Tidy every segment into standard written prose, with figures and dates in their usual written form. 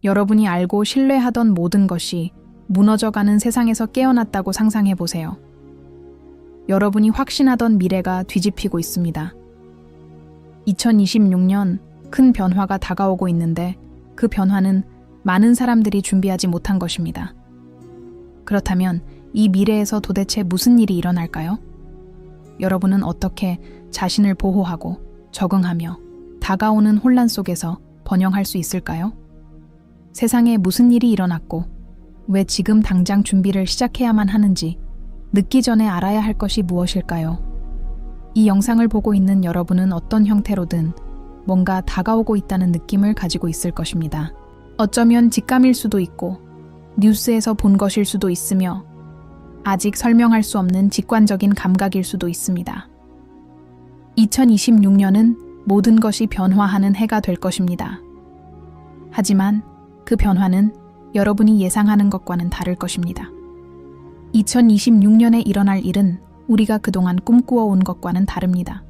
여러분이 알고 신뢰하던 모든 것이 무너져가는 세상에서 깨어났다고 상상해 보세요. 여러분이 확신하던 미래가 뒤집히고 있습니다. 2026년 큰 변화가 다가오고 있는데 그 변화는 많은 사람들이 준비하지 못한 것입니다. 그렇다면 이 미래에서 도대체 무슨 일이 일어날까요? 여러분은 어떻게 자신을 보호하고 적응하며 다가오는 혼란 속에서 번영할 수 있을까요? 세상에 무슨 일이 일어났고 왜 지금 당장 준비를 시작해야만 하는지 늦기 전에 알아야 할 것이 무엇일까요? 이 영상을 보고 있는 여러분은 어떤 형태로든 뭔가 다가오고 있다는 느낌을 가지고 있을 것입니다. 어쩌면 직감일 수도 있고 뉴스에서 본 것일 수도 있으며 아직 설명할 수 없는 직관적인 감각일 수도 있습니다. 2026년은 모든 것이 변화하는 해가 될 것입니다. 하지만 그 변화는 여러분이 예상하는 것과는 다를 것입니다. 2026년에 일어날 일은 우리가 그동안 꿈꾸어 온 것과는 다릅니다.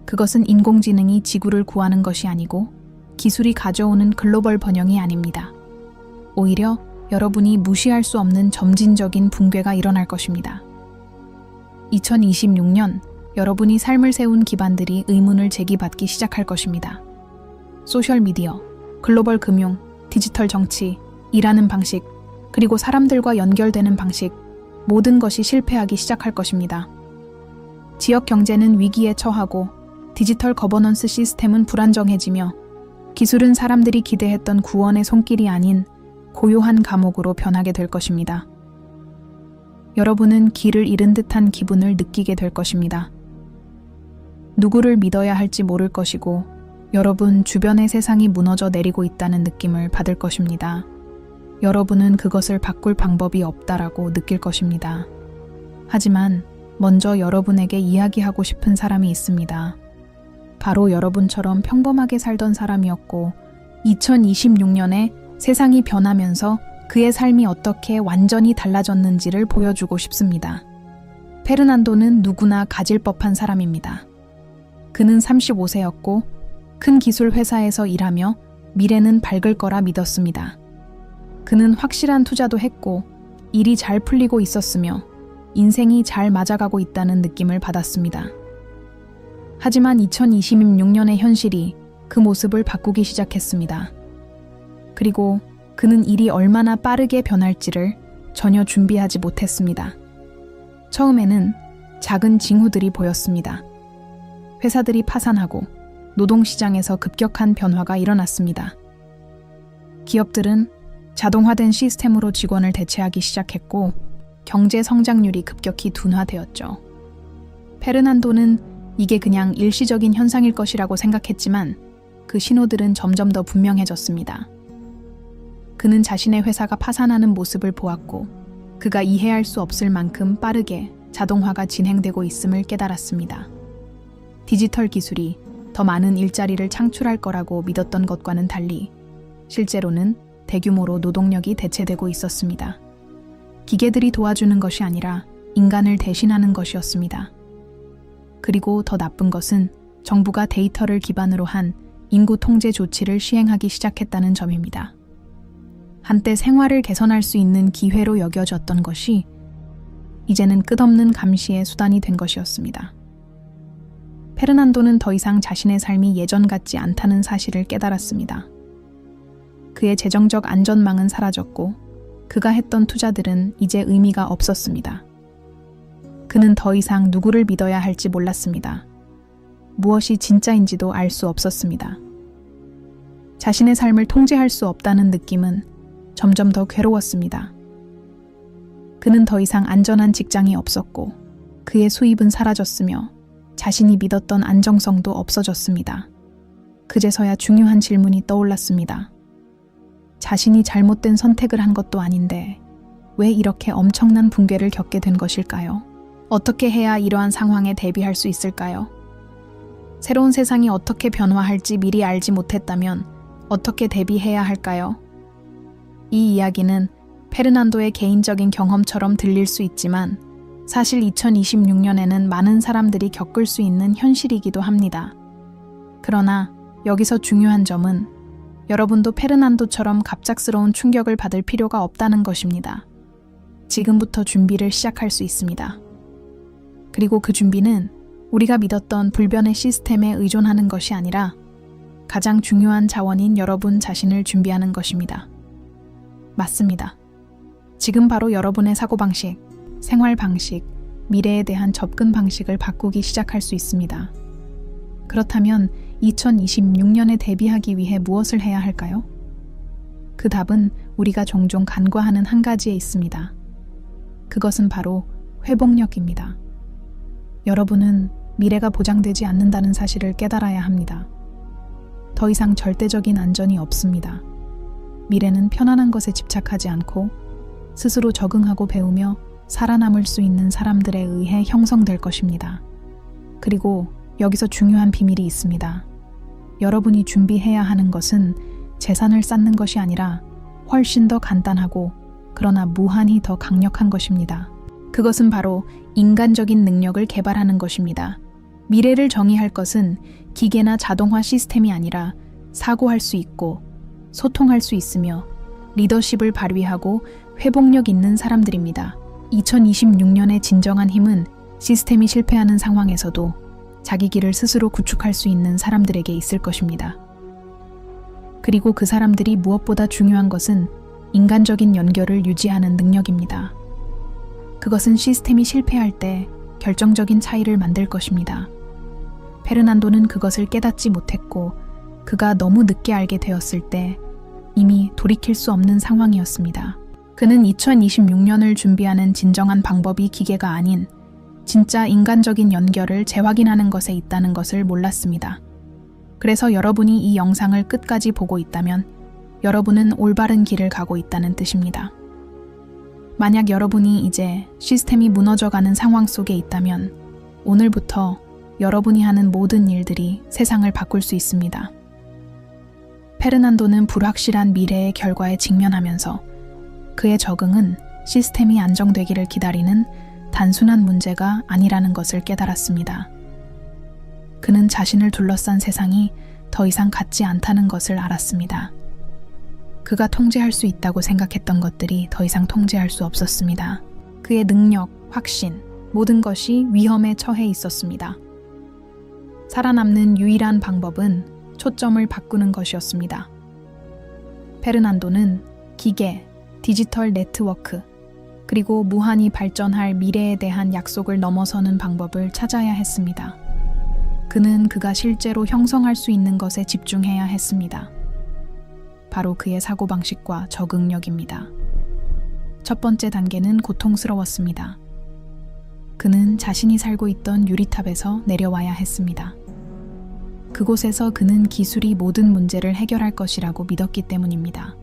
그것은 인공지능이 지구를 구하는 것이 아니고 기술이 가져오는 글로벌 번영이 아닙니다. 오히려 여러분이 무시할 수 없는 점진적인 붕괴가 일어날 것입니다. 2026년 여러분이 삶을 세운 기반들이 의문을 제기받기 시작할 것입니다. 소셜미디어, 글로벌 금융, 디지털 정치, 일하는 방식, 그리고 사람들과 연결되는 방식, 모든 것이 실패하기 시작할 것입니다. 지역 경제는 위기에 처하고 디지털 거버넌스 시스템은 불안정해지며 기술은 사람들이 기대했던 구원의 손길이 아닌 고요한 감옥으로 변하게 될 것입니다. 여러분은 길을 잃은 듯한 기분을 느끼게 될 것입니다. 누구를 믿어야 할지 모를 것이고 여러분 주변의 세상이 무너져 내리고 있다는 느낌을 받을 것입니다. 여러분은 그것을 바꿀 방법이 없다라고 느낄 것입니다. 하지만 먼저 여러분에게 이야기하고 싶은 사람이 있습니다. 바로 여러분처럼 평범하게 살던 사람이었고 2026년에 세상이 변하면서 그의 삶이 어떻게 완전히 달라졌는지를 보여주고 싶습니다. 페르난도는 누구나 가질 법한 사람입니다. 그는 35세였고 큰 기술 회사에서 일하며 미래는 밝을 거라 믿었습니다. 그는 확실한 투자도 했고 일이 잘 풀리고 있었으며 인생이 잘 맞아가고 있다는 느낌을 받았습니다. 하지만 2026년의 현실이 그 모습을 바꾸기 시작했습니다. 그리고 그는 일이 얼마나 빠르게 변할지를 전혀 준비하지 못했습니다. 처음에는 작은 징후들이 보였습니다. 회사들이 파산하고 노동시장에서 급격한 변화가 일어났습니다. 기업들은 자동화된 시스템으로 직원을 대체하기 시작했고 경제 성장률이 급격히 둔화되었죠. 페르난도는 이게 그냥 일시적인 현상일 것이라고 생각했지만 그 신호들은 점점 더 분명해졌습니다. 그는 자신의 회사가 파산하는 모습을 보았고 그가 이해할 수 없을 만큼 빠르게 자동화가 진행되고 있음을 깨달았습니다. 디지털 기술이 더 많은 일자리를 창출할 거라고 믿었던 것과는 달리 실제로는 대규모로 노동력이 대체되고 있었습니다. 기계들이 도와주는 것이 아니라 인간을 대신하는 것이었습니다. 그리고 더 나쁜 것은 정부가 데이터를 기반으로 한 인구 통제 조치를 시행하기 시작했다는 점입니다. 한때 생활을 개선할 수 있는 기회로 여겨졌던 것이 이제는 끝없는 감시의 수단이 된 것이었습니다. 페르난도는 더 이상 자신의 삶이 예전 같지 않다는 사실을 깨달았습니다. 그의 재정적 안전망은 사라졌고 그가 했던 투자들은 이제 의미가 없었습니다. 그는 더 이상 누구를 믿어야 할지 몰랐습니다. 무엇이 진짜인지도 알 수 없었습니다. 자신의 삶을 통제할 수 없다는 느낌은 점점 더 괴로웠습니다. 그는 더 이상 안전한 직장이 없었고 그의 수입은 사라졌으며 자신이 믿었던 안정성도 없어졌습니다. 그제서야 중요한 질문이 떠올랐습니다. 자신이 잘못된 선택을 한 것도 아닌데 왜 이렇게 엄청난 붕괴를 겪게 된 것일까요? 어떻게 해야 이러한 상황에 대비할 수 있을까요? 새로운 세상이 어떻게 변화할지 미리 알지 못했다면 어떻게 대비해야 할까요? 이 이야기는 페르난도의 개인적인 경험처럼 들릴 수 있지만 사실 2026년에는 많은 사람들이 겪을 수 있는 현실이기도 합니다. 그러나 여기서 중요한 점은 여러분도 페르난도처럼 갑작스러운 충격을 받을 필요가 없다는 것입니다. 지금부터 준비를 시작할 수 있습니다. 그리고 그 준비는 우리가 믿었던 불변의 시스템에 의존하는 것이 아니라 가장 중요한 자원인 여러분 자신을 준비하는 것입니다. 맞습니다. 지금 바로 여러분의 사고방식, 생활 방식, 미래에 대한 접근 방식을 바꾸기 시작할 수 있습니다. 그렇다면 2026년에 대비하기 위해 무엇을 해야 할까요? 그 답은 우리가 종종 간과하는 한 가지에 있습니다. 그것은 바로 회복력입니다. 여러분은 미래가 보장되지 않는다는 사실을 깨달아야 합니다. 더 이상 절대적인 안전이 없습니다. 미래는 편안한 것에 집착하지 않고 스스로 적응하고 배우며 살아남을 수 있는 사람들에 의해 형성될 것입니다. 그리고 여기서 중요한 비밀이 있습니다. 여러분이 준비해야 하는 것은 재산을 쌓는 것이 아니라 훨씬 더 간단하고 그러나 무한히 더 강력한 것입니다. 그것은 바로 인간적인 능력을 개발하는 것입니다. 미래를 정의할 것은 기계나 자동화 시스템이 아니라 사고할 수 있고 소통할 수 있으며 리더십을 발휘하고 회복력 있는 사람들입니다. 2026년의 진정한 힘은 시스템이 실패하는 상황에서도 자기 길을 스스로 구축할 수 있는 사람들에게 있을 것입니다. 그리고 그 사람들이 무엇보다 중요한 것은 인간적인 연결을 유지하는 능력입니다. 그것은 시스템이 실패할 때 결정적인 차이를 만들 것입니다. 페르난도는 그것을 깨닫지 못했고 그가 너무 늦게 알게 되었을 때 이미 돌이킬 수 없는 상황이었습니다. 그는 2026년을 준비하는 진정한 방법이 기계가 아닌 진짜 인간적인 연결을 재확인하는 것에 있다는 것을 몰랐습니다. 그래서 여러분이 이 영상을 끝까지 보고 있다면 여러분은 올바른 길을 가고 있다는 뜻입니다. 만약 여러분이 이제 시스템이 무너져가는 상황 속에 있다면 오늘부터 여러분이 하는 모든 일들이 세상을 바꿀 수 있습니다. 페르난도는 불확실한 미래의 결과에 직면하면서 그의 적응은 시스템이 안정되기를 기다리는 단순한 문제가 아니라는 것을 깨달았습니다. 그는 자신을 둘러싼 세상이 더 이상 같지 않다는 것을 알았습니다. 그가 통제할 수 있다고 생각했던 것들이 더 이상 통제할 수 없었습니다. 그의 능력, 확신, 모든 것이 위험에 처해 있었습니다. 살아남는 유일한 방법은 초점을 바꾸는 것이었습니다. 페르난도는 기계, 디지털 네트워크, 그리고 무한히 발전할 미래에 대한 약속을 넘어서는 방법을 찾아야 했습니다. 그는 그가 실제로 형성할 수 있는 것에 집중해야 했습니다. 바로 그의 사고방식과 적응력입니다. 첫 번째 단계는 고통스러웠습니다. 그는 자신이 살고 있던 유리탑에서 내려와야 했습니다. 그곳에서 그는 기술이 모든 문제를 해결할 것이라고 믿었기 때문입니다.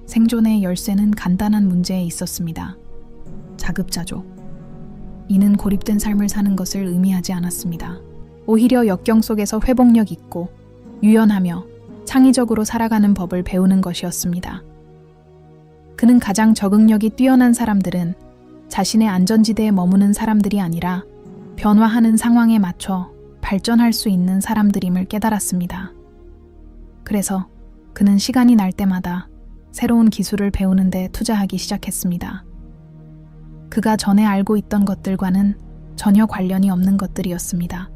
생존의 열쇠는 간단한 문제에 있었습니다. 자급자족. 이는 고립된 삶을 사는 것을 의미하지 않았습니다. 오히려 역경 속에서 회복력 있고 유연하며 창의적으로 살아가는 법을 배우는 것이었습니다. 그는 가장 적응력이 뛰어난 사람들은 자신의 안전지대에 머무는 사람들이 아니라 변화하는 상황에 맞춰 발전할 수 있는 사람들임을 깨달았습니다. 그래서 그는 시간이 날 때마다 새로운 기술을 배우는 데 투자하기 시작했습니다. 그가 전에 알고 있던 것들과는 전혀 관련이 없는 것들이었습니다.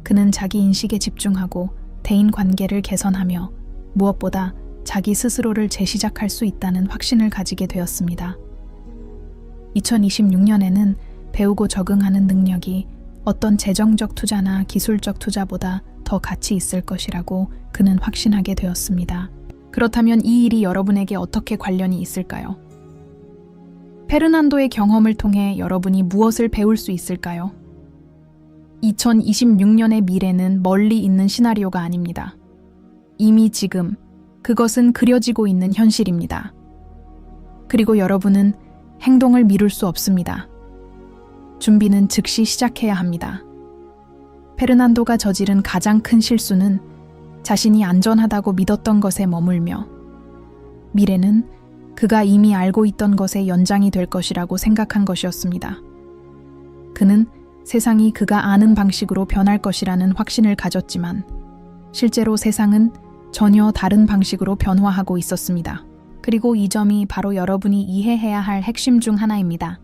그는 자기 인식에 집중하고 대인 관계를 개선하며 무엇보다 자기 스스로를 재시작할 수 있다는 확신을 가지게 되었습니다. 2026년에는 배우고 적응하는 능력이 어떤 재정적 투자나 기술적 투자보다 더 가치 있을 것이라고 그는 확신하게 되었습니다. 그렇다면 이 일이 여러분에게 어떻게 관련이 있을까요? 페르난도의 경험을 통해 여러분이 무엇을 배울 수 있을까요? 2026년의 미래는 멀리 있는 시나리오가 아닙니다. 이미 지금 그것은 그려지고 있는 현실입니다. 그리고 여러분은 행동을 미룰 수 없습니다. 준비는 즉시 시작해야 합니다. 페르난도가 저지른 가장 큰 실수는 자신이 안전하다고 믿었던 것에 머물며 미래는 그가 이미 알고 있던 것의 연장이 될 것이라고 생각한 것이었습니다. 그는 세상이 그가 아는 방식으로 변할 것이라는 확신을 가졌지만 실제로 세상은 전혀 다른 방식으로 변화하고 있었습니다. 그리고 이 점이 바로 여러분이 이해해야 할 핵심 중 하나입니다.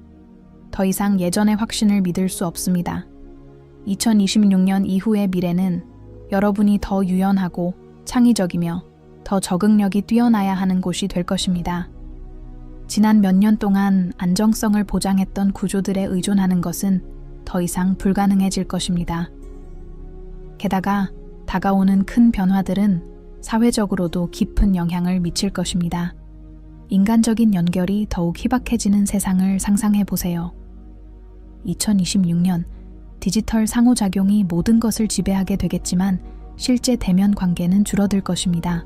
더 이상 예전의 확신을 믿을 수 없습니다. 2026년 이후의 미래는 여러분이 더 유연하고 창의적이며 더 적응력이 뛰어나야 하는 곳이 될 것입니다. 지난 몇 년 동안 안정성을 보장했던 구조들에 의존하는 것은 더 이상 불가능해질 것입니다. 게다가 다가오는 큰 변화들은 사회적으로도 깊은 영향을 미칠 것입니다. 인간적인 연결이 더욱 희박해지는 세상을 상상해 보세요. 2026년 디지털 상호작용이 모든 것을 지배하게 되겠지만 실제 대면 관계는 줄어들 것입니다.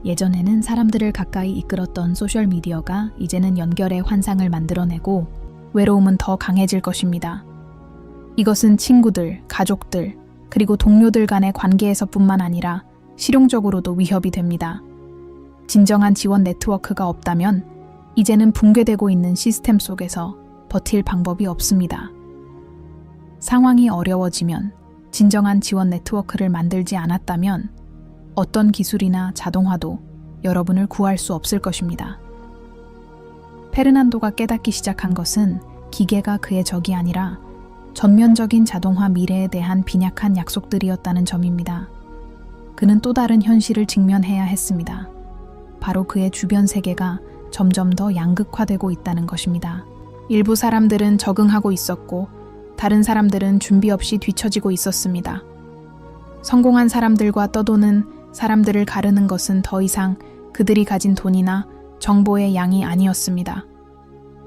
예전에는 사람들을 가까이 이끌었던 소셜미디어가 이제는 연결의 환상을 만들어내고 외로움은 더 강해질 것입니다. 이것은 친구들, 가족들, 그리고 동료들 간의 관계에서뿐만 아니라 실용적으로도 위협이 됩니다. 진정한 지원 네트워크가 없다면 이제는 붕괴되고 있는 시스템 속에서 버틸 방법이 없습니다. 상황이 어려워지면 진정한 지원 네트워크를 만들지 않았다면 어떤 기술이나 자동화도 여러분을 구할 수 없을 것입니다. 페르난도가 깨닫기 시작한 것은 기계가 그의 적이 아니라 전면적인 자동화 미래에 대한 빈약한 약속들이었다는 점입니다. 그는 또 다른 현실을 직면해야 했습니다. 바로 그의 주변 세계가 점점 더 양극화되고 있다는 것입니다. 일부 사람들은 적응하고 있었고 다른 사람들은 준비 없이 뒤처지고 있었습니다. 성공한 사람들과 떠도는 사람들을 가르는 것은 더 이상 그들이 가진 돈이나 정보의 양이 아니었습니다.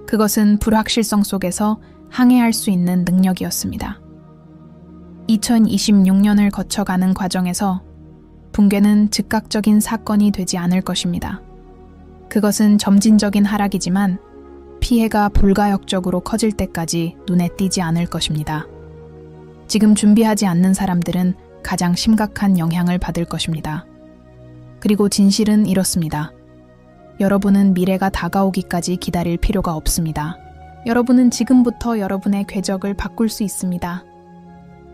그것은 불확실성 속에서 항해할 수 있는 능력이었습니다. 2026년을 거쳐가는 과정에서 붕괴는 즉각적인 사건이 되지 않을 것입니다. 그것은 점진적인 하락이지만 피해가 불가역적으로 커질 때까지 눈에 띄지 않을 것입니다. 지금 준비하지 않는 사람들은 가장 심각한 영향을 받을 것입니다. 그리고 진실은 이렇습니다. 여러분은 미래가 다가오기까지 기다릴 필요가 없습니다. 여러분은 지금부터 여러분의 궤적을 바꿀 수 있습니다.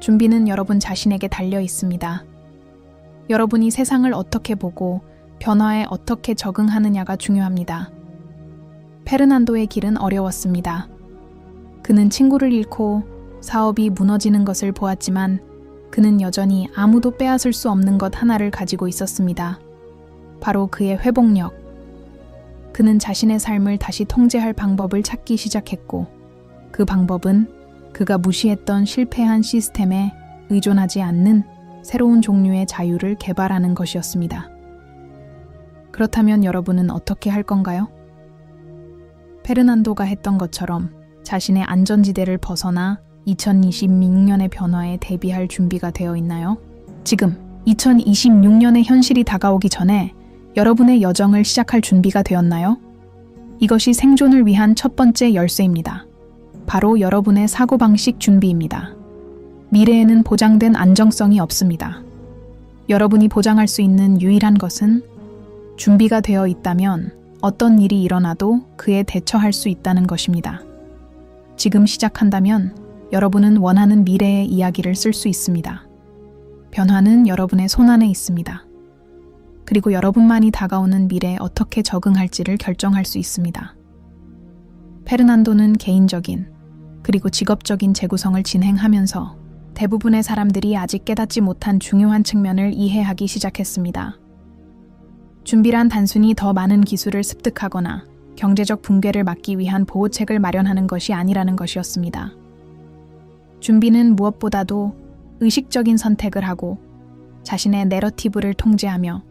준비는 여러분 자신에게 달려 있습니다. 여러분이 세상을 어떻게 보고 변화에 어떻게 적응하느냐가 중요합니다. 페르난도의 길은 어려웠습니다. 그는 친구를 잃고 사업이 무너지는 것을 보았지만 그는 여전히 아무도 빼앗을 수 없는 것 하나를 가지고 있었습니다. 바로 그의 회복력. 그는 자신의 삶을 다시 통제할 방법을 찾기 시작했고 그 방법은 그가 무시했던 실패한 시스템에 의존하지 않는 새로운 종류의 자유를 개발하는 것이었습니다. 그렇다면 여러분은 어떻게 할 건가요? 페르난도가 했던 것처럼 자신의 안전지대를 벗어나 2026년의 변화에 대비할 준비가 되어 있나요? 지금 2026년의 현실이 다가오기 전에 여러분의 여정을 시작할 준비가 되었나요? 이것이 생존을 위한 첫 번째 열쇠입니다. 바로 여러분의 사고방식 준비입니다. 미래에는 보장된 안정성이 없습니다. 여러분이 보장할 수 있는 유일한 것은 준비가 되어 있다면 어떤 일이 일어나도 그에 대처할 수 있다는 것입니다. 지금 시작한다면 여러분은 원하는 미래의 이야기를 쓸 수 있습니다. 변화는 여러분의 손안에 있습니다. 그리고 여러분만이 다가오는 미래에 어떻게 적응할지를 결정할 수 있습니다. 페르난도는 개인적인 그리고 직업적인 재구성을 진행하면서 대부분의 사람들이 아직 깨닫지 못한 중요한 측면을 이해하기 시작했습니다. 준비란 단순히 더 많은 기술을 습득하거나 경제적 붕괴를 막기 위한 보호책을 마련하는 것이 아니라는 것이었습니다. 준비는 무엇보다도 의식적인 선택을 하고 자신의 내러티브를 통제하며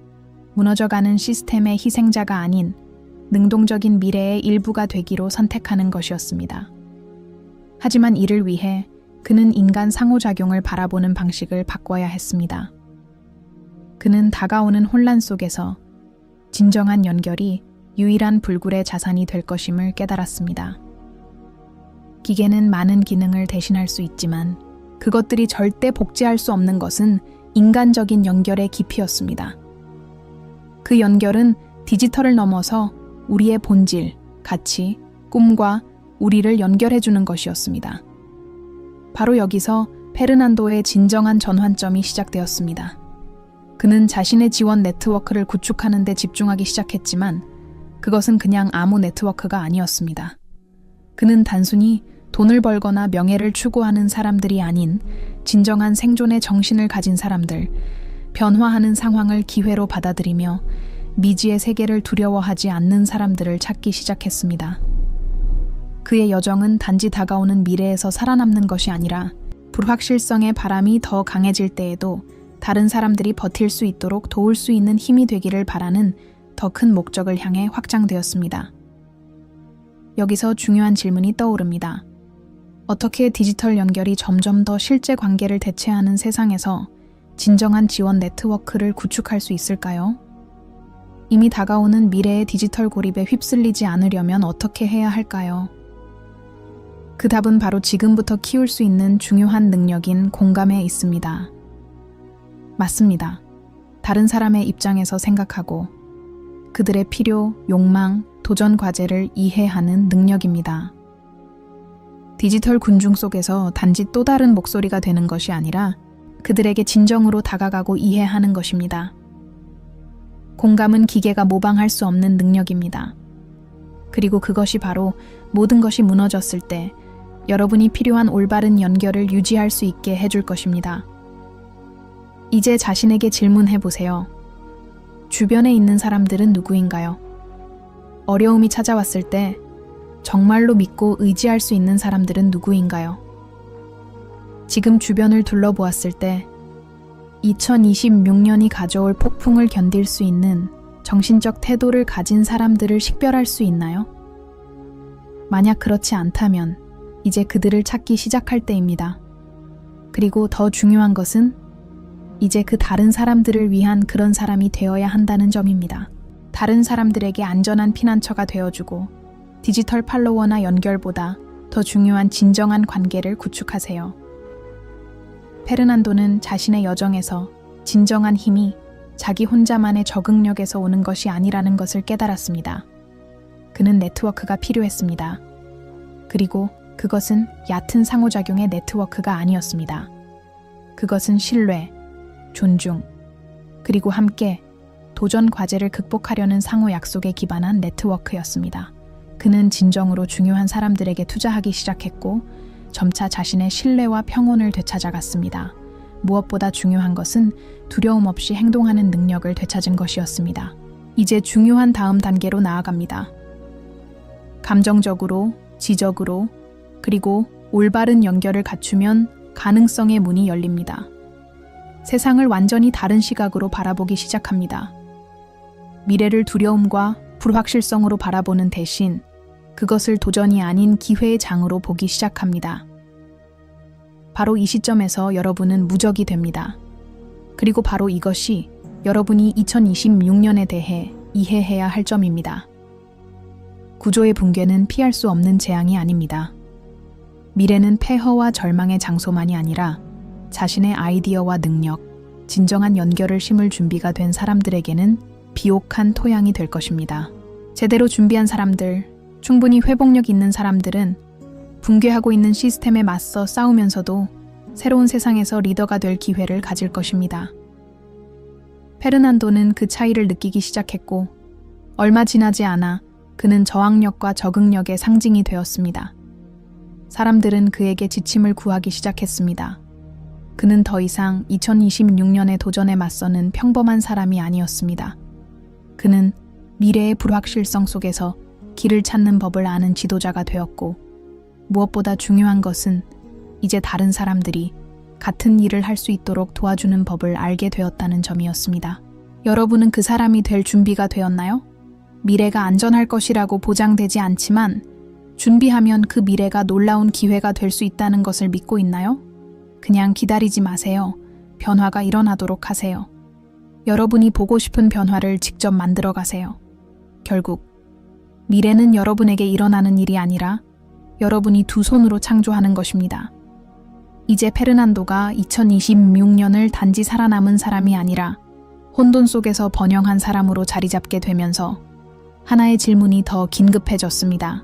무너져가는 시스템의 희생자가 아닌 능동적인 미래의 일부가 되기로 선택하는 것이었습니다. 하지만 이를 위해 그는 인간 상호작용을 바라보는 방식을 바꿔야 했습니다. 그는 다가오는 혼란 속에서 진정한 연결이 유일한 불굴의 자산이 될 것임을 깨달았습니다. 기계는 많은 기능을 대신할 수 있지만 그것들이 절대 복제할 수 없는 것은 인간적인 연결의 깊이였습니다. 그 연결은 디지털을 넘어서 우리의 본질, 가치, 꿈과 우리를 연결해주는 것이었습니다. 바로 여기서 페르난도의 진정한 전환점이 시작되었습니다. 그는 자신의 지원 네트워크를 구축하는 데 집중하기 시작했지만 그것은 그냥 아무 네트워크가 아니었습니다. 그는 단순히 돈을 벌거나 명예를 추구하는 사람들이 아닌 진정한 생존의 정신을 가진 사람들, 변화하는 상황을 기회로 받아들이며 미지의 세계를 두려워하지 않는 사람들을 찾기 시작했습니다. 그의 여정은 단지 다가오는 미래에서 살아남는 것이 아니라 불확실성의 바람이 더 강해질 때에도 다른 사람들이 버틸 수 있도록 도울 수 있는 힘이 되기를 바라는 더 큰 목적을 향해 확장되었습니다. 여기서 중요한 질문이 떠오릅니다. 어떻게 디지털 연결이 점점 더 실제 관계를 대체하는 세상에서 진정한 지원 네트워크를 구축할 수 있을까요? 이미 다가오는 미래의 디지털 고립에 휩쓸리지 않으려면 어떻게 해야 할까요? 그 답은 바로 지금부터 키울 수 있는 중요한 능력인 공감에 있습니다. 맞습니다. 다른 사람의 입장에서 생각하고 그들의 필요, 욕망, 도전 과제를 이해하는 능력입니다. 디지털 군중 속에서 단지 또 다른 목소리가 되는 것이 아니라 그들에게 진정으로 다가가고 이해하는 것입니다. 공감은 기계가 모방할 수 없는 능력입니다. 그리고 그것이 바로 모든 것이 무너졌을 때 여러분이 필요한 올바른 연결을 유지할 수 있게 해줄 것입니다. 이제 자신에게 질문해 보세요. 주변에 있는 사람들은 누구인가요? 어려움이 찾아왔을 때 정말로 믿고 의지할 수 있는 사람들은 누구인가요? 지금 주변을 둘러보았을 때 2026년이 가져올 폭풍을 견딜 수 있는 정신적 태도를 가진 사람들을 식별할 수 있나요? 만약 그렇지 않다면 이제 그들을 찾기 시작할 때입니다. 그리고 더 중요한 것은 이제 그 다른 사람들을 위한 그런 사람이 되어야 한다는 점입니다. 다른 사람들에게 안전한 피난처가 되어주고 디지털 팔로워나 연결보다 더 중요한 진정한 관계를 구축하세요. 페르난도는 자신의 여정에서 진정한 힘이 자기 혼자만의 적응력에서 오는 것이 아니라는 것을 깨달았습니다. 그는 네트워크가 필요했습니다. 그리고 그것은 얕은 상호작용의 네트워크가 아니었습니다. 그것은 신뢰, 존중, 그리고 함께 도전 과제를 극복하려는 상호 약속에 기반한 네트워크였습니다. 그는 진정으로 중요한 사람들에게 투자하기 시작했고 점차 자신의 신뢰와 평온을 되찾아갔습니다. 무엇보다 중요한 것은 두려움 없이 행동하는 능력을 되찾은 것이었습니다. 이제 중요한 다음 단계로 나아갑니다. 감정적으로, 지적으로, 그리고 올바른 연결을 갖추면 가능성의 문이 열립니다. 세상을 완전히 다른 시각으로 바라보기 시작합니다. 미래를 두려움과 불확실성으로 바라보는 대신 그것을 도전이 아닌 기회의 장으로 보기 시작합니다. 바로 이 시점에서 여러분은 무적이 됩니다. 그리고 바로 이것이 여러분이 2026년에 대해 이해해야 할 점입니다. 구조의 붕괴는 피할 수 없는 재앙이 아닙니다. 미래는 폐허와 절망의 장소만이 아니라 자신의 아이디어와 능력, 진정한 연결을 심을 준비가 된 사람들에게는 비옥한 토양이 될 것입니다. 제대로 준비한 사람들, 충분히 회복력 있는 사람들은 붕괴하고 있는 시스템에 맞서 싸우면서도 새로운 세상에서 리더가 될 기회를 가질 것입니다. 페르난도는 그 차이를 느끼기 시작했고 얼마 지나지 않아 그는 저항력과 적응력의 상징이 되었습니다. 사람들은 그에게 지침을 구하기 시작했습니다. 그는 더 이상 2026년의 도전에 맞서는 평범한 사람이 아니었습니다. 그는 미래의 불확실성 속에서 길을 찾는 법을 아는 지도자가 되었고 무엇보다 중요한 것은 이제 다른 사람들이 같은 일을 할 수 있도록 도와주는 법을 알게 되었다는 점이었습니다. 여러분은 그 사람이 될 준비가 되었나요? 미래가 안전할 것이라고 보장되지 않지만 준비하면 그 미래가 놀라운 기회가 될 수 있다는 것을 믿고 있나요? 그냥 기다리지 마세요. 변화가 일어나도록 하세요. 여러분이 보고 싶은 변화를 직접 만들어 가세요. 결국 미래는 여러분에게 일어나는 일이 아니라 여러분이 두 손으로 창조하는 것입니다. 이제 페르난도가 2026년을 단지 살아남은 사람이 아니라 혼돈 속에서 번영한 사람으로 자리 잡게 되면서 하나의 질문이 더 긴급해졌습니다.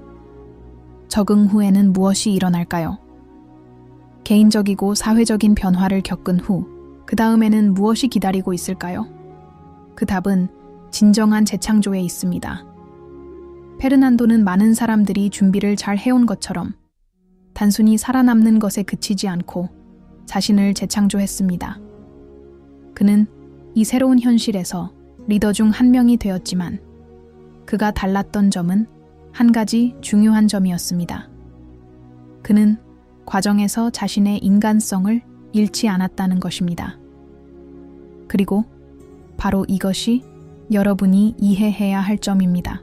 적응 후에는 무엇이 일어날까요? 개인적이고 사회적인 변화를 겪은 후 그 다음에는 무엇이 기다리고 있을까요? 그 답은 진정한 재창조에 있습니다. 페르난도는 많은 사람들이 준비를 잘 해온 것처럼 단순히 살아남는 것에 그치지 않고 자신을 재창조했습니다. 그는 이 새로운 현실에서 리더 중 한 명이 되었지만 그가 달랐던 점은 한 가지 중요한 점이었습니다. 그는 과정에서 자신의 인간성을 잃지 않았다는 것입니다. 그리고 바로 이것이 여러분이 이해해야 할 점입니다.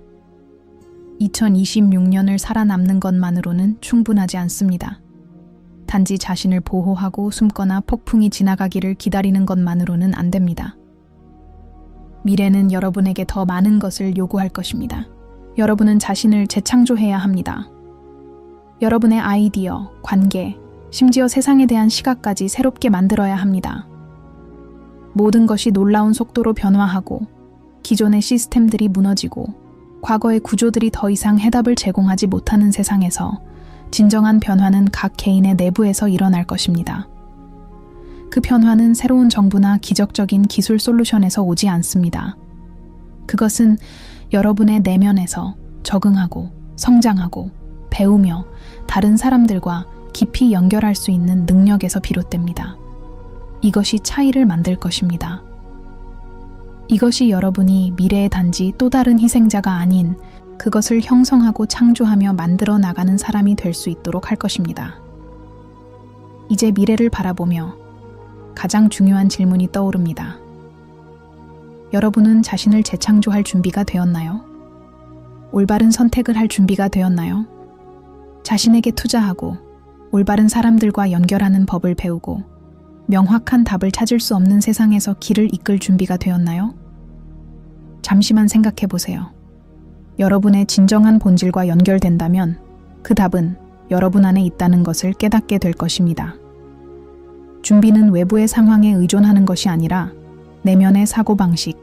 2026년을 살아남는 것만으로는 충분하지 않습니다. 단지 자신을 보호하고 숨거나 폭풍이 지나가기를 기다리는 것만으로는 안 됩니다. 미래는 여러분에게 더 많은 것을 요구할 것입니다. 여러분은 자신을 재창조해야 합니다. 여러분의 아이디어, 관계, 심지어 세상에 대한 시각까지 새롭게 만들어야 합니다. 모든 것이 놀라운 속도로 변화하고 기존의 시스템들이 무너지고 과거의 구조들이 더 이상 해답을 제공하지 못하는 세상에서 진정한 변화는 각 개인의 내부에서 일어날 것입니다. 그 변화는 새로운 정부나 기적적인 기술 솔루션에서 오지 않습니다. 그것은 여러분의 내면에서 적응하고 성장하고 배우며 다른 사람들과 깊이 연결할 수 있는 능력에서 비롯됩니다. 이것이 차이를 만들 것입니다. 이것이 여러분이 미래의 단지 또 다른 희생자가 아닌 그것을 형성하고 창조하며 만들어 나가는 사람이 될 수 있도록 할 것입니다. 이제 미래를 바라보며 가장 중요한 질문이 떠오릅니다. 여러분은 자신을 재창조할 준비가 되었나요? 올바른 선택을 할 준비가 되었나요? 자신에게 투자하고 올바른 사람들과 연결하는 법을 배우고 명확한 답을 찾을 수 없는 세상에서 길을 이끌 준비가 되었나요? 잠시만 생각해 보세요. 여러분의 진정한 본질과 연결된다면 그 답은 여러분 안에 있다는 것을 깨닫게 될 것입니다. 준비는 외부의 상황에 의존하는 것이 아니라 내면의 사고방식,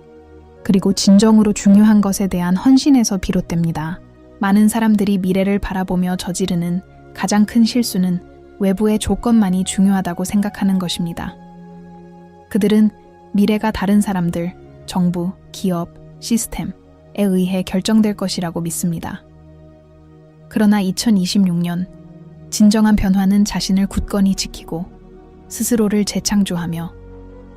그리고 진정으로 중요한 것에 대한 헌신에서 비롯됩니다. 많은 사람들이 미래를 바라보며 저지르는 가장 큰 실수는 외부의 조건만이 중요하다고 생각하는 것입니다. 그들은 미래가 다른 사람들, 정부, 기업, 시스템에 의해 결정될 것이라고 믿습니다. 그러나 2026년, 진정한 변화는 자신을 굳건히 지키고 스스로를 재창조하며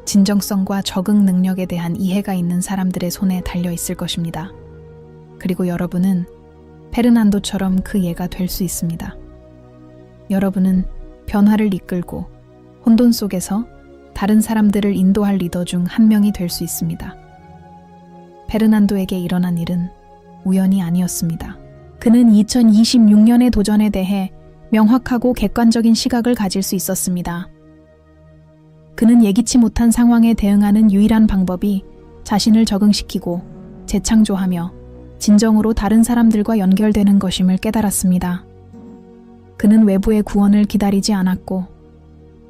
진정성과 적응 능력에 대한 이해가 있는 사람들의 손에 달려 있을 것입니다. 그리고 여러분은 페르난도처럼 그 예가 될 수 있습니다. 여러분은 변화를 이끌고 혼돈 속에서 다른 사람들을 인도할 리더 중 한 명이 될 수 있습니다. 페르난도에게 일어난 일은 우연이 아니었습니다. 그는 2026년의 도전에 대해 명확하고 객관적인 시각을 가질 수 있었습니다. 그는 예기치 못한 상황에 대응하는 유일한 방법이 자신을 적응시키고 재창조하며 진정으로 다른 사람들과 연결되는 것임을 깨달았습니다. 그는 외부의 구원을 기다리지 않았고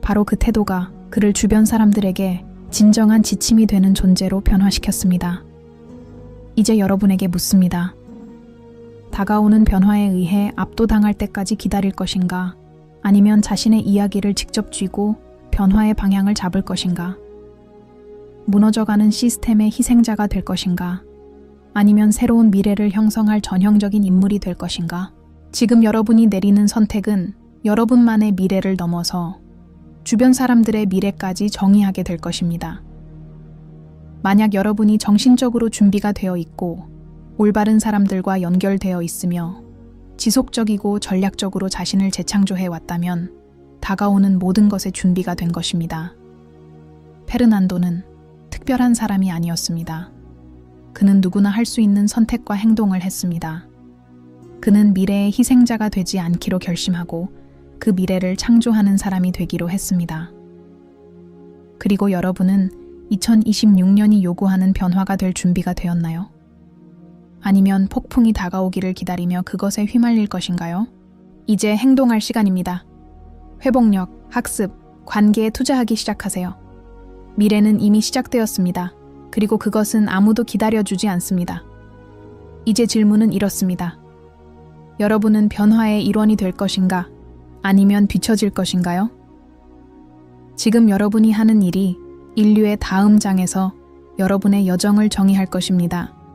바로 그 태도가 그를 주변 사람들에게 진정한 지침이 되는 존재로 변화시켰습니다. 이제 여러분에게 묻습니다. 다가오는 변화에 의해 압도당할 때까지 기다릴 것인가? 아니면 자신의 이야기를 직접 쥐고 변화의 방향을 잡을 것인가? 무너져가는 시스템의 희생자가 될 것인가? 아니면 새로운 미래를 형성할 전형적인 인물이 될 것인가? 지금 여러분이 내리는 선택은 여러분만의 미래를 넘어서 주변 사람들의 미래까지 정의하게 될 것입니다. 만약 여러분이 정신적으로 준비가 되어 있고 올바른 사람들과 연결되어 있으며 지속적이고 전략적으로 자신을 재창조해 왔다면 다가오는 모든 것에 준비가 된 것입니다. 페르난도는 특별한 사람이 아니었습니다. 그는 누구나 할 수 있는 선택과 행동을 했습니다. 그는 미래의 희생자가 되지 않기로 결심하고 그 미래를 창조하는 사람이 되기로 했습니다. 그리고 여러분은 2026년이 요구하는 변화가 될 준비가 되었나요? 아니면 폭풍이 다가오기를 기다리며 그것에 휘말릴 것인가요? 이제 행동할 시간입니다. 회복력, 학습, 관계에 투자하기 시작하세요. 미래는 이미 시작되었습니다. 그리고 그것은 아무도 기다려주지 않습니다. 이제 질문은 이렇습니다. 여러분은 변화의 일원이 될 것인가? 아니면 뒤처질 것인가요? 지금 여러분이 하는 일이 인류의 다음 장에서 여러분의 여정을 정의할 것입니다.